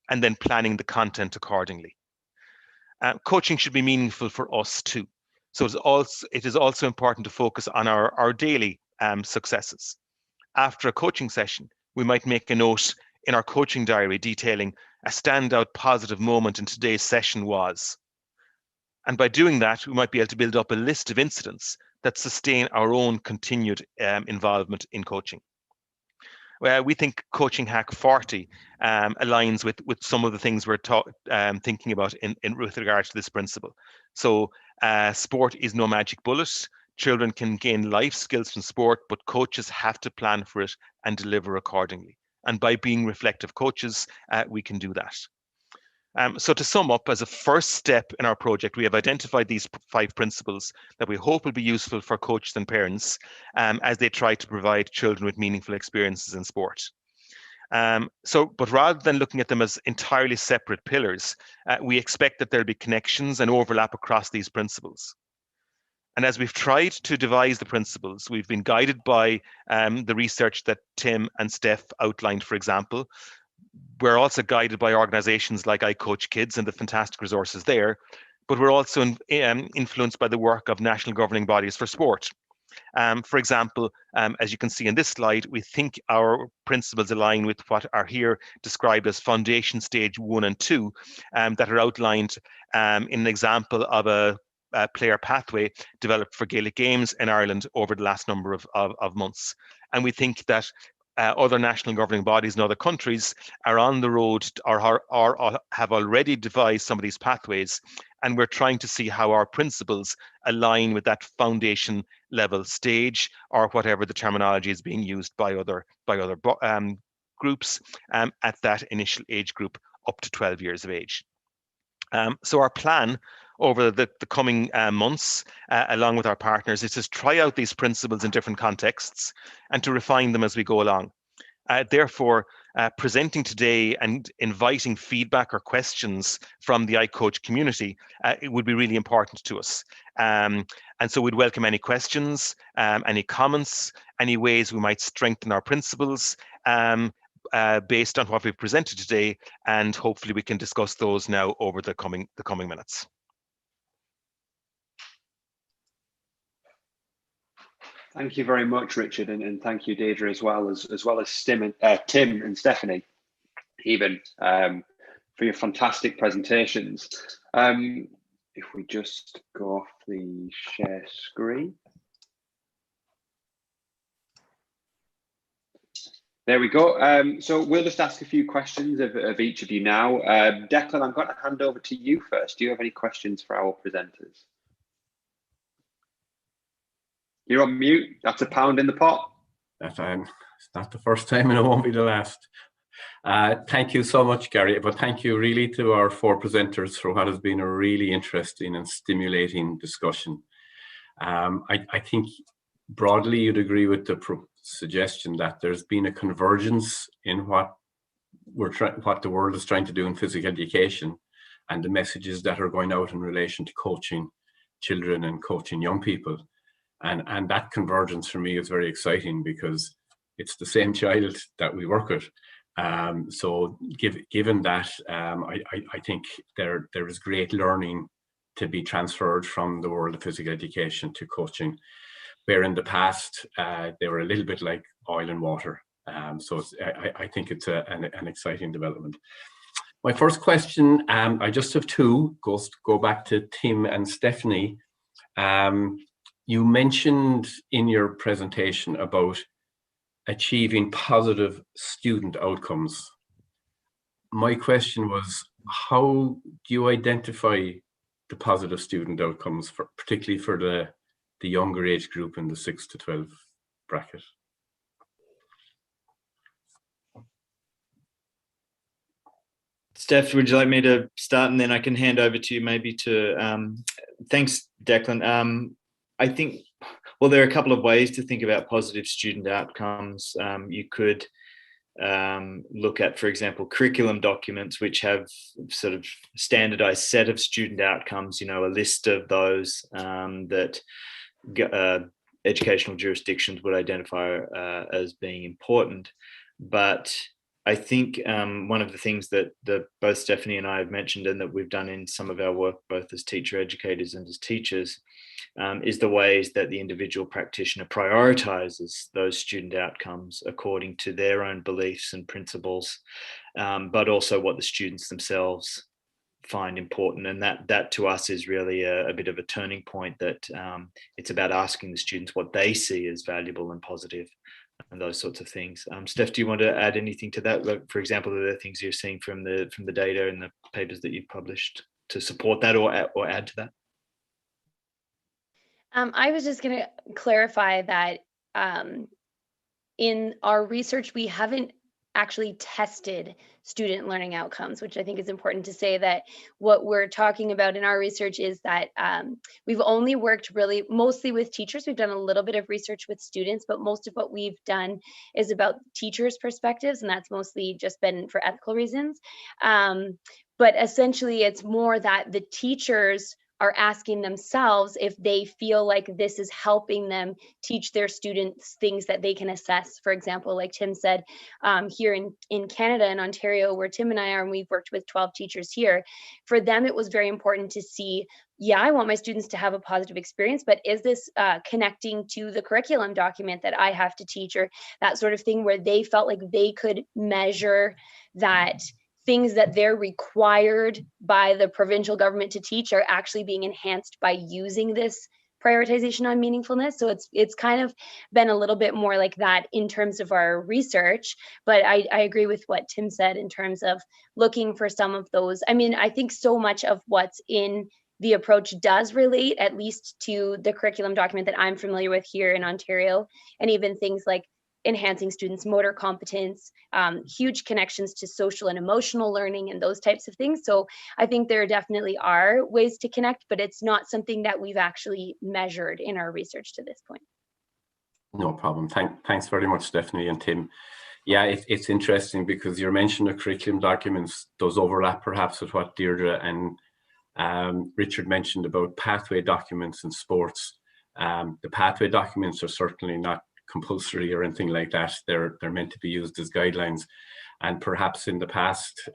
and then planning the content accordingly. Coaching should be meaningful for us too. So it is also important to focus on our daily successes. After a coaching session, we might make a note in our coaching diary detailing a standout positive moment in today's session was. And by doing that, we might be able to build up a list of incidents that sustain our own continued involvement in coaching. Well, we think Coaching Hack 40 aligns with some of the things we're thinking about in with regard to this principle. So sport is no magic bullet, Children can gain life skills from sport, but coaches have to plan for it and deliver accordingly. And by being reflective coaches, we can do that. So to sum up, as a first step in our project, we have identified these 5 principles that we hope will be useful for coaches and parents as they try to provide children with meaningful experiences in sport. But rather than looking at them as entirely separate pillars, we expect that there'll be connections and overlap across these principles. And as we've tried to devise the principles, we've been guided by the research that Tim and Steph outlined, for example. We're also guided by organizations like ICOACHKIDS and the fantastic resources there, but we're also influenced by the work of national governing bodies for sport. For example, as you can see in this slide, we think our principles align with what are here described as foundation stage 1 and 2 that are outlined in an example of a player pathway developed for Gaelic Games in Ireland over the last number of months. And we think that other national governing bodies in other countries are on the road or have already devised some of these pathways. And we're trying to see how our principles align with that foundation level stage, or whatever the terminology is being used by other groups at that initial age group up to 12 years of age. So our plan over the coming months, along with our partners, is to try out these principles in different contexts and to refine them as we go along. Therefore, presenting today and inviting feedback or questions from the iCoach community, it would be really important to us. And so we'd welcome any questions, any comments, any ways we might strengthen our principles based on what we've presented today, and hopefully we can discuss those now over the coming minutes. Thank you very much, Richard, and thank you, Deirdre, as well as Tim and Stephanie, even for your fantastic presentations. If we just go off the share screen. There we go. So we'll just ask a few questions of each of you now. Declan, I'm going to hand over to you first. Do you have any questions for our presenters? You're on mute. That's a pound in the pot. It's not the first time and it won't be the last. Thank you so much, Gary. But thank you really to our 4 presenters for what has been a really interesting and stimulating discussion. I think broadly you'd agree with the suggestion that there's been a convergence in what the world is trying to do in physical education and the messages that are going out in relation to coaching children and coaching young people. And that convergence for me is very exciting because it's the same child that we work with. So given that, I think there is great learning to be transferred from the world of physical education to coaching, where in the past they were a little bit like oil and water. So I think it's an exciting development. My first question, I just have 2, go back to Tim and Stephanie. You mentioned in your presentation about achieving positive student outcomes. My question was, how do you identify the positive student outcomes, particularly for the younger age group in the 6 to 12 bracket? Steph, would you like me to start, and then I can hand over to you maybe to, thanks, Declan. I think, well, there are a couple of ways to think about positive student outcomes. You could look at, for example, curriculum documents, which have sort of standardized set of student outcomes, a list of those that educational jurisdictions would identify as being important. But I think one of the things that both Stephanie and I have mentioned, and that we've done in some of our work, both as teacher educators and as teachers, is the ways that the individual practitioner prioritizes those student outcomes according to their own beliefs and principles, but also what the students themselves find important. And that to us is really a bit of a turning point, that it's about asking the students what they see as valuable and positive and those sorts of things. Steph, do you want to add anything to that? Like, for example, are there things you're seeing from the data and the papers that you've published to support that or add to that? I was just going to clarify that in our research, we haven't actually tested student learning outcomes, which I think is important to say, that what we're talking about in our research is that we've only worked really mostly with teachers. We've done a little bit of research with students, but most of what we've done is about teachers' perspectives, and that's mostly just been for ethical reasons. But essentially, it's more that the teachers are asking themselves if they feel like this is helping them teach their students things that they can assess. For example, like Tim said, here in Canada, in Ontario, where Tim and I are, and we've worked with 12 teachers here, for them, it was very important to see, yeah, I want my students to have a positive experience, but is this connecting to the curriculum document that I have to teach, or that sort of thing, where they felt like they could measure that things that they're required by the provincial government to teach are actually being enhanced by using this prioritization on meaningfulness. So it's kind of been a little bit more like that in terms of our research. But I agree with what Tim said in terms of looking for some of those. I mean, I think so much of what's in the approach does relate at least to the curriculum document that I'm familiar with here in Ontario, and even things like enhancing students' motor competence, huge connections to social and emotional learning, and those types of things. So I think there definitely are ways to connect, but it's not something that we've actually measured in our research to this point. No problem. Thanks very much, Stephanie and Tim. Yeah, it's interesting because your mention of curriculum documents does overlap perhaps with what Deirdre and Richard mentioned about pathway documents in sports. The pathway documents are certainly not compulsory or anything like that. They're meant to be used as guidelines, and perhaps in the past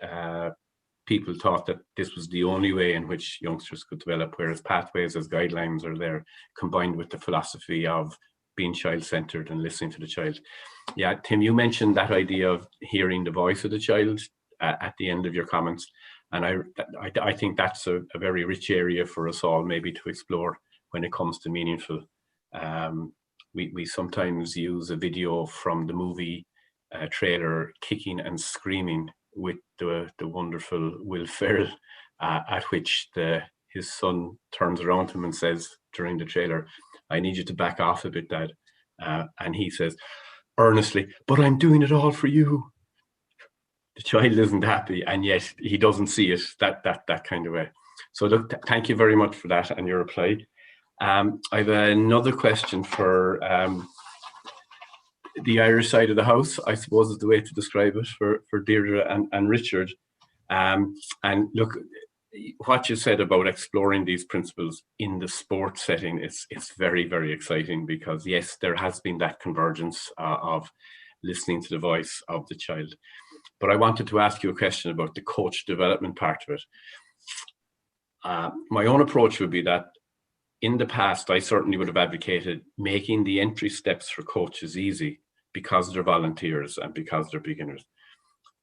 people thought that this was the only way in which youngsters could develop, whereas pathways as guidelines are there combined with the philosophy of being child-centered and listening to the child. Yeah, Tim, you mentioned that idea of hearing the voice of the child at the end of your comments, and I think that's a very rich area for us all maybe to explore when it comes to meaningful. We sometimes use a video from the movie trailer, Kicking and Screaming, with the wonderful Will Ferrell, at which his son turns around to him and says during the trailer, "I need you to back off a bit, Dad." And he says earnestly, "But I'm doing it all for you." The child isn't happy, and yet he doesn't see it that kind of way. So look, thank you very much for that and your reply. I have another question for the Irish side of the house, I suppose is the way to describe it, for Deirdre and Richard. And look, what you said about exploring these principles in the sports setting, it's very, very exciting, because yes, there has been that convergence of listening to the voice of the child. But I wanted to ask you a question about the coach development part of it. My own approach would be that in the past, I certainly would have advocated making the entry steps for coaches easy, because they're volunteers and because they're beginners.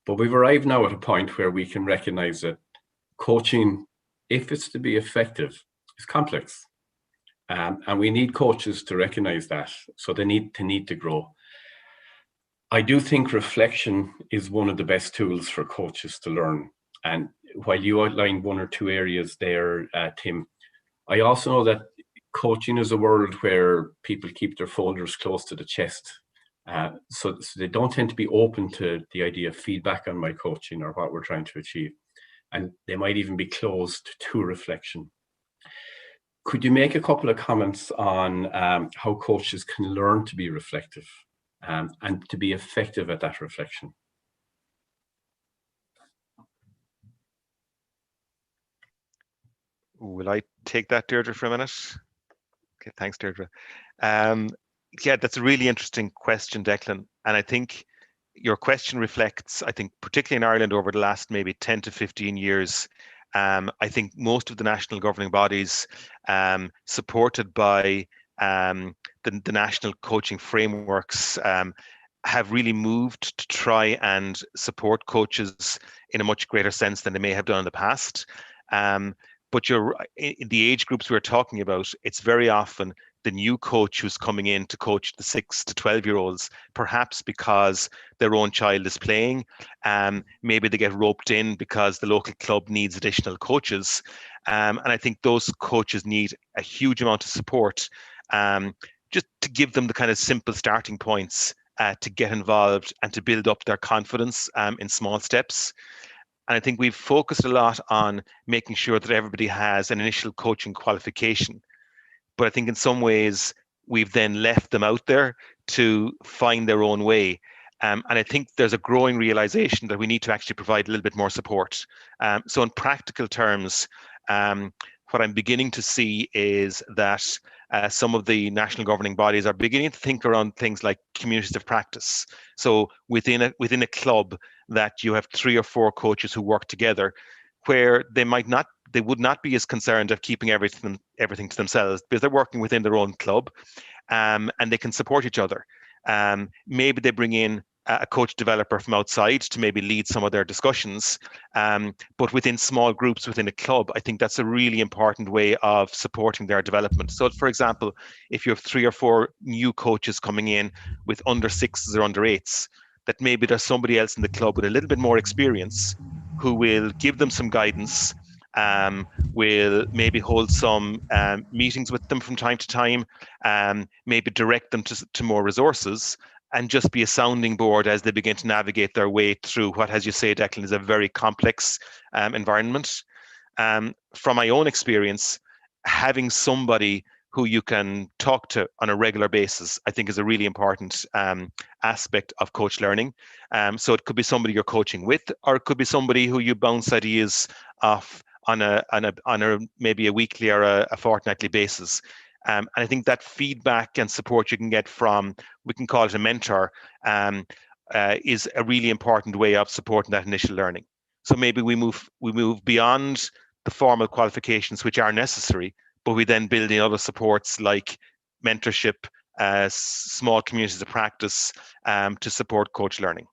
But we've arrived now at a point where we can recognize that coaching, if it's to be effective, is complex. And we need coaches to recognize that. So they need to grow. I do think reflection is one of the best tools for coaches to learn. And while you outlined one or two areas there, Tim, I also know that coaching is a world where people keep their folders close to the chest. So they don't tend to be open to the idea of feedback on my coaching or what we're trying to achieve. And they might even be closed to reflection. Could you make a couple of comments on how coaches can learn to be reflective and to be effective at that reflection? Will I take that, Deirdre, for a minute? Okay, thanks, Deirdre. Yeah, that's a really interesting question, Declan. And I think your question reflects, I think, particularly in Ireland over the last maybe 10 to 15 years, I think most of the national governing bodies supported by the national coaching frameworks have really moved to try and support coaches in a much greater sense than they may have done in the past. But in the age groups we're talking about, it's very often the new coach who's coming in to coach the 6 to 12-year-olds, perhaps because their own child is playing. Maybe they get roped in because the local club needs additional coaches. And I think those coaches need a huge amount of support, just to give them the kind of simple starting points to get involved and to build up their confidence in small steps. And I think we've focused a lot on making sure that everybody has an initial coaching qualification. But I think in some ways, we've then left them out there to find their own way. And I think there's a growing realization that we need to actually provide a little bit more support. So in practical terms, what I'm beginning to see is that some of the national governing bodies are beginning to think around things like communities of practice. So within a club, that you have 3 or 4 coaches who work together, where they would not be as concerned of keeping everything to themselves, because they're working within their own club, and they can support each other. Maybe they bring in a coach developer from outside to maybe lead some of their discussions, but within small groups within a club, I think that's a really important way of supporting their development. So for example, if you have 3 or 4 new coaches coming in with under 6s or under 8s, that maybe there's somebody else in the club with a little bit more experience who will give them some guidance, will maybe hold some meetings with them from time to time, maybe direct them to more resources, and just be a sounding board as they begin to navigate their way through what, as you say, Declan, is a very complex environment. From my own experience, having somebody who you can talk to on a regular basis, I think, is a really important aspect of coach learning. So it could be somebody you're coaching with, or it could be somebody who you bounce ideas off on a maybe a weekly or a fortnightly basis. And I think that feedback and support you can get from, we can call it a mentor, is a really important way of supporting that initial learning. So maybe we move beyond the formal qualifications, which are necessary, but we then build in other supports like mentorship, small communities of practice, to support coach learning.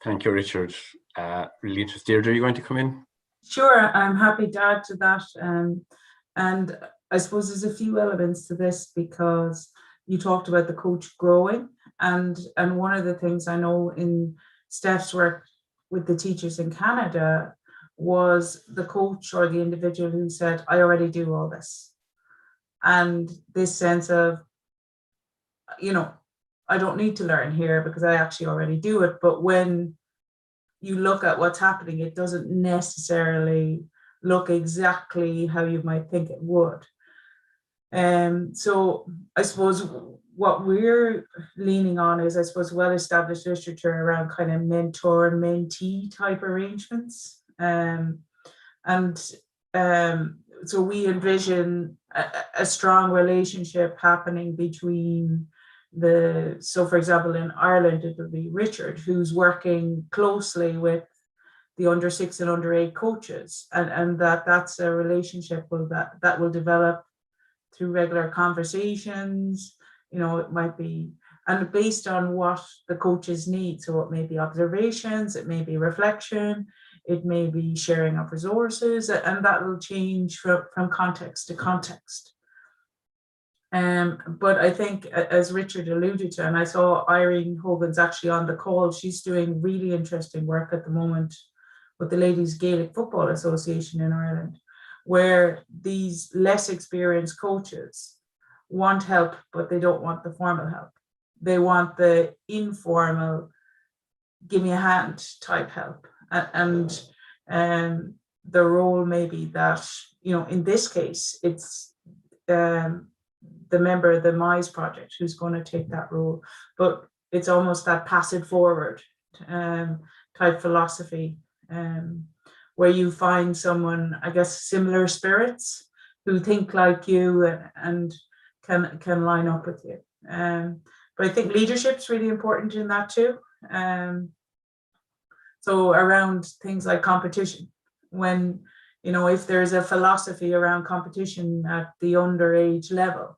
Thank you, Richard. Really interested. Deirdre, are you going to come in? Sure, I'm happy to add to that. And I suppose there's a few elements to this, because you talked about the coach growing. And one of the things I know in Steph's work with the teachers in Canada was the coach or the individual who said, I already do all this. And this sense of, I don't need to learn here because I actually already do it. But when you look at what's happening, it doesn't necessarily look exactly how you might think it would. So I suppose what we're leaning on is, I suppose, well-established literature around kind of mentor and mentee type arrangements. So we envision a strong relationship happening between so for example, in Ireland, it would be Richard, who's working closely with the under 6 and under 8 coaches, and that's a relationship that will develop through regular conversations. It might be, and based on what the coaches need. So it may be observations, it may be reflection, it may be sharing of resources, and that will change from context to context. But I think, as Richard alluded to, and I saw Irene Hogan's actually on the call, she's doing really interesting work at the moment with the Ladies Gaelic Football Association in Ireland, where these less experienced coaches want help, but they don't want the formal help. They want the informal, give me a hand type help. And the role may be that, in this case, it's the member of the MISE project who's going to take that role, but it's almost that pass it forward type philosophy, where you find someone, I guess, similar spirits who think like you and can line up with you. But I think leadership's really important in that too. So around things like competition, when, if there's a philosophy around competition at the underage level,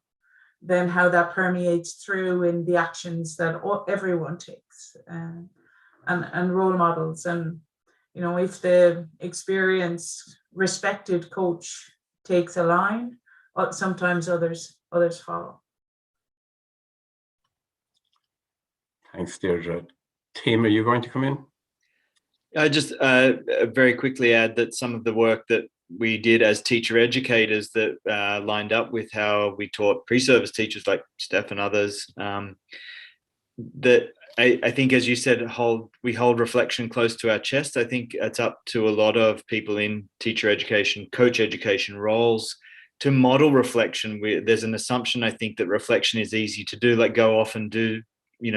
then how that permeates through in the actions that everyone takes, and role models. And, if the experience respected coach takes a line, sometimes others follow. Thanks, Deirdre. Tim, are you going to come in? I just very quickly add that some of the work that we did as teacher educators that lined up with how we taught pre-service teachers like Steph and others, that I think, as you said, we hold reflection close to our chest. I think it's up to a lot of people in teacher education, coach education roles to model reflection. There's an assumption, I think, that reflection is easy to do, like go off and do,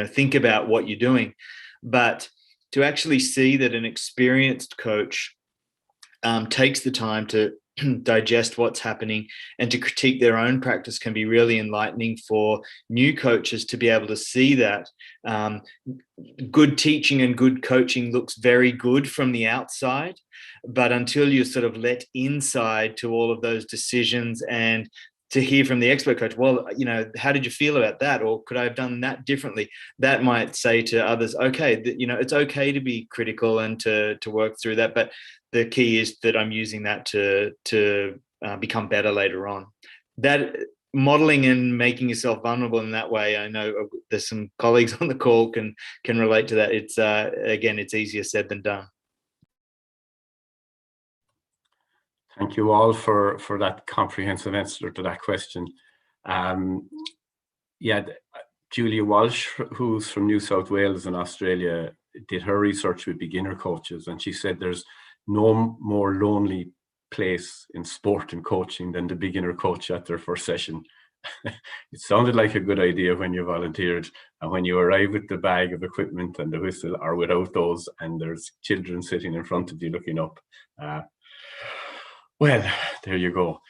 think about what you're doing. But to actually see that an experienced coach takes the time to digest what's happening and to critique their own practice can be really enlightening for new coaches to be able to see that good teaching and good coaching looks very good from the outside, but until you sort of let inside to all of those decisions and to hear from the expert coach, well, how did you feel about that? Or could I have done that differently? That might say to others, okay, it's okay to be critical and to work through that. But the key is that I'm using that to become better later on. That modeling and making yourself vulnerable in that way, I know there's some colleagues on the call can relate to that. It's again, it's easier said than done. Thank you all for that comprehensive answer to that question. Julia Walsh, who's from New South Wales in Australia, did her research with beginner coaches, and she said there's no more lonely place in sport and coaching than the beginner coach at their first session. It sounded like a good idea when you volunteered, and when you arrive with the bag of equipment and the whistle, or without those, and there's children sitting in front of you looking up. Well, there you go.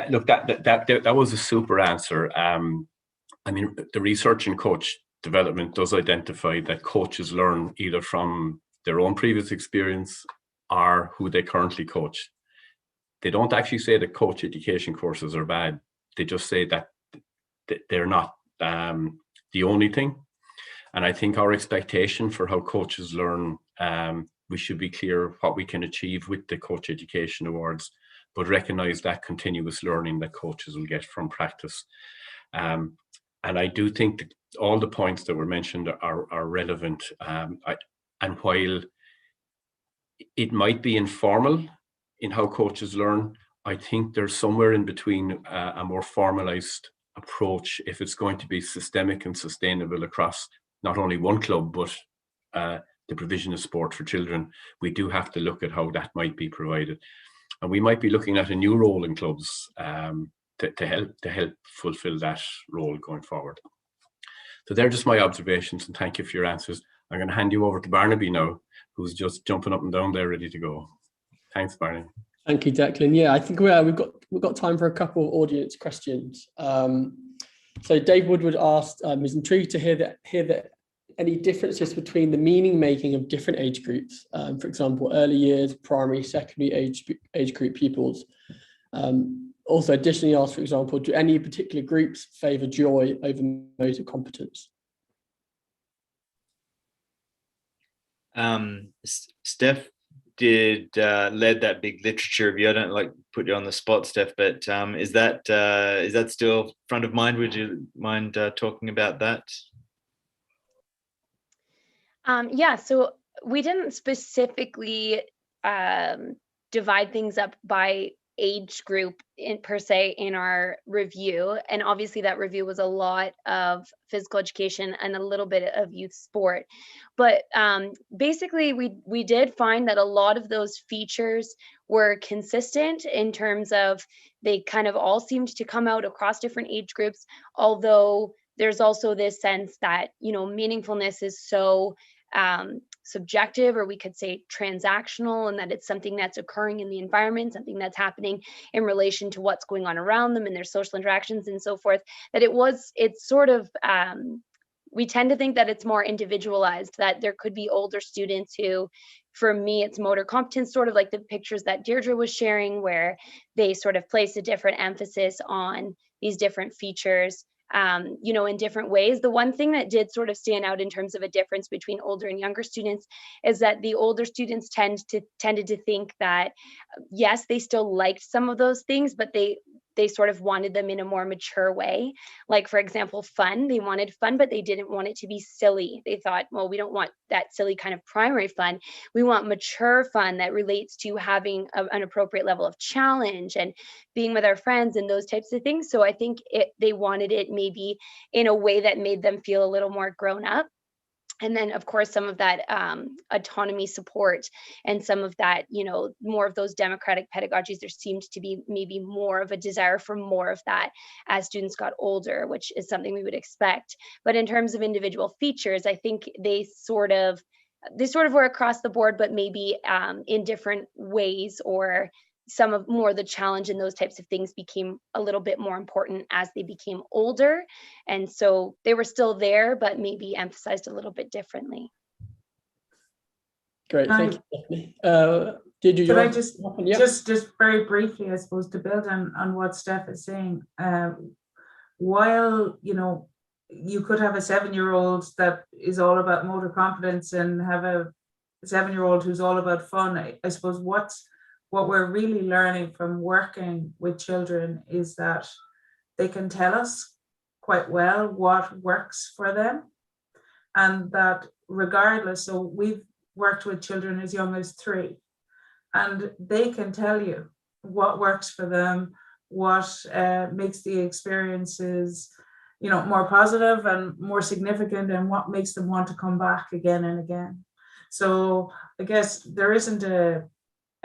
Look, that was a super answer. I mean, the research in coach development does identify that coaches learn either from their own previous experience or who they currently coach. They don't actually say that coach education courses are bad. They just say that they're not the only thing. And I think our expectation for how coaches learn, we should be clear what we can achieve with the Coach Education Awards, but recognize that continuous learning that coaches will get from practice. And I do think that all the points that were mentioned are relevant. And while it might be informal in how coaches learn, I think there's somewhere in between a more formalized approach if it's going to be systemic and sustainable across not only one club, but the provision of sport for children. We do have to look at how that might be provided. And we might be looking at a new role in clubs to help fulfill that role going forward. So they're just my observations, and thank you for your answers. I'm going to hand you over to Barnaby now, who's just jumping up and down there ready to go. Thanks, Barnaby. Thank you, Declan. Yeah, I think we've got time for a couple of audience questions. So Dave Woodward asked, is intrigued to hear that any differences between the meaning making of different age groups, for example, early years, primary, secondary age group pupils. Also additionally asked, for example, do any particular groups favour joy over motor competence? Steph led that big literature review. I don't like to put you on the spot, Steph, but is that still front of mind? Would you mind talking about that? Yeah, so we didn't specifically divide things up by age group per se in our review, and obviously that review was a lot of physical education and a little bit of youth sport, but basically we did find that a lot of those features were consistent in terms of they kind of all seemed to come out across different age groups, although there's also this sense that meaningfulness is so subjective, or we could say transactional, and that it's something that's occurring in the environment, something that's happening in relation to what's going on around them and their social interactions and so forth, that it's sort of, we tend to think that it's more individualized, that there could be older students who, for me, it's motor competence, sort of like the pictures that Deirdre was sharing, where they sort of place a different emphasis on these different features in different ways. The one thing that did sort of stand out in terms of a difference between older and younger students is that the older students tended to think that, yes, they still liked some of those things, but they sort of wanted them in a more mature way. Like, for example, fun. They wanted fun, but they didn't want it to be silly. They thought, well, we don't want that silly kind of primary fun. We want mature fun that relates to having an appropriate level of challenge and being with our friends and those types of things. So I think they wanted it maybe in a way that made them feel a little more grown up. And then, of course, some of that autonomy support and some of that, more of those democratic pedagogies, there seemed to be maybe more of a desire for more of that as students got older, which is something we would expect. But in terms of individual features, I think they sort of were across the board, but maybe in different ways, or some of more the challenge and those types of things became a little bit more important as they became older. And so they were still there, but maybe emphasized a little bit differently. Great, thank you, Stephanie. Could I just very briefly, I suppose, to build on what Steph is saying, while, you could have a 7-year-old that is all about motor confidence and have a 7-year-old who's all about fun. I suppose what we're really learning from working with children is that they can tell us quite well what works for them, and that regardless, so we've worked with children as young as 3, and they can tell you what works for them, what makes the experiences, more positive and more significant, and what makes them want to come back again and again. So I guess there isn't a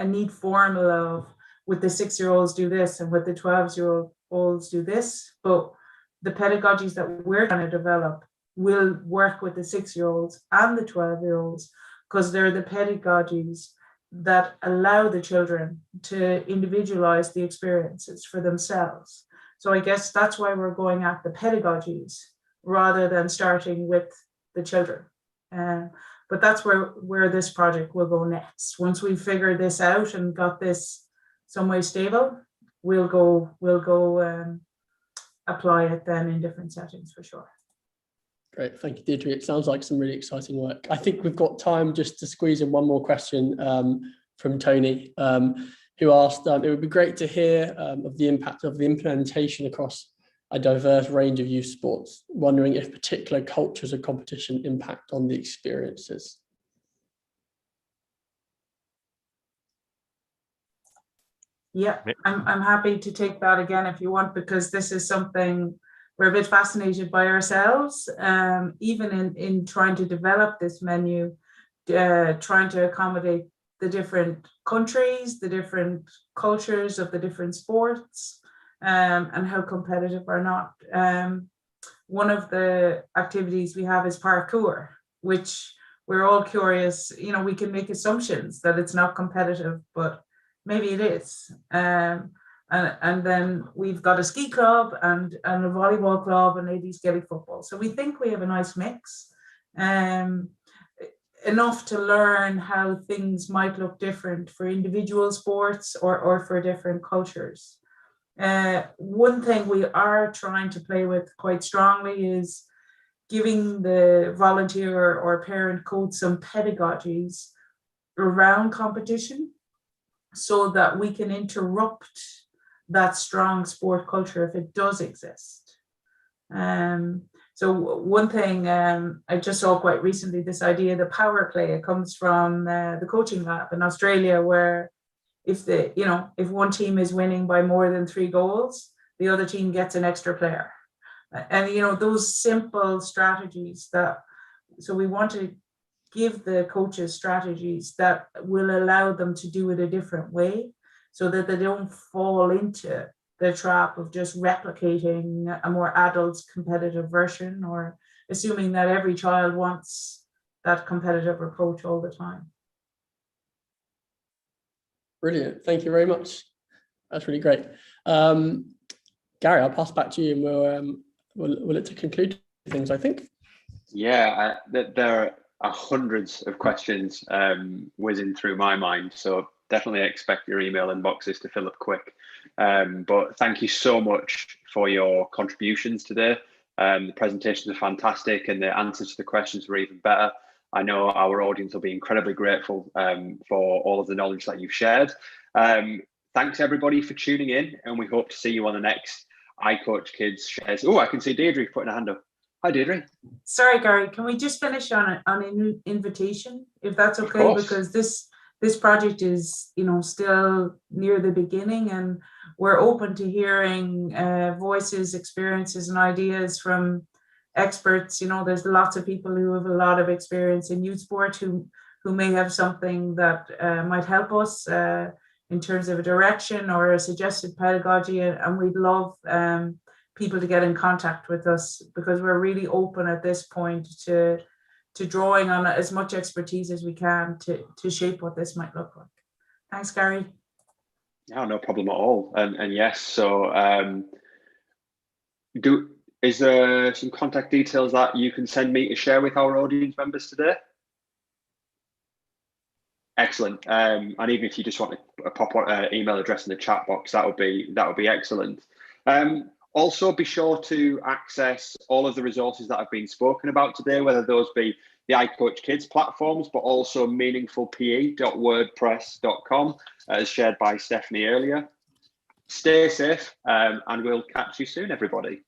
neat formula of, with the 6-year-olds do this and with the 12-year-olds do this, but the pedagogies that we're trying to develop will work with the 6-year-olds and the 12-year-olds, because they're the pedagogies that allow the children to individualize the experiences for themselves. So I guess that's why we're going at the pedagogies rather than starting with the children. But that's where this project will go next. Once we figure this out and got this some way stable, we'll go apply it then in different settings for sure. Great, thank you, Deirdre. It sounds like some really exciting work. I think we've got time just to squeeze in one more question from Tony, who asked, it would be great to hear of the impact of the implementation across a diverse range of youth sports, wondering if particular cultures of competition impact on the experiences. Yeah, I'm happy to take that again if you want, because this is something we're a bit fascinated by ourselves, even in trying to develop this menu, trying to accommodate the different countries, the different cultures of the different sports, and how competitive or not. One of the activities we have is parkour, which we're all curious, we can make assumptions that it's not competitive, but maybe it is. And then we've got a ski club and a volleyball club and ladies Gaelic football. So we think we have a nice mix, enough to learn how things might look different for individual sports or for different cultures. One thing we are trying to play with quite strongly is giving the volunteer or parent coach some pedagogies around competition so that we can interrupt that strong sport culture if it does exist. So one thing I just saw quite recently, this idea of the power play, it comes from the coaching lab in Australia, where if one team is winning by more than 3 goals, the other team gets an extra player. And those simple strategies so we want to give the coaches strategies that will allow them to do it a different way, so that they don't fall into the trap of just replicating a more adult competitive version, or assuming that every child wants that competitive approach all the time. Brilliant, thank you very much. That's really great. Gary, I'll pass back to you, and we'll look to conclude things, I think. Yeah, there are hundreds of questions whizzing through my mind, so definitely expect your email inboxes to fill up quick. But thank you so much for your contributions today. The presentations are fantastic and the answers to the questions were even better. I know our audience will be incredibly grateful for all of the knowledge that you've shared. Thanks everybody for tuning in, and we hope to see you on the next ICOACHKIDS shares. Oh, I can see Deirdre putting a hand up. Hi, Deirdre. Sorry, Gary, can we just finish on an invitation, if that's okay? Because this project is, still near the beginning, and we're open to hearing voices, experiences, and ideas from experts. There's lots of people who have a lot of experience in youth sport who may have something that might help us in terms of a direction or a suggested pedagogy, and we'd love people to get in contact with us, because we're really open at this point to drawing on as much expertise as we can to shape what this might look like. Thanks, Gary. No problem at all. And yes, so is there some contact details that you can send me to share with our audience members today? Excellent. And even if you just want to pop an email address in the chat box, that would be excellent. Also, be sure to access all of the resources that have been spoken about today, whether those be the ICOACHKIDS platforms, but also meaningfulpe.wordpress.com, as shared by Stephanie earlier. Stay safe, and we'll catch you soon, everybody.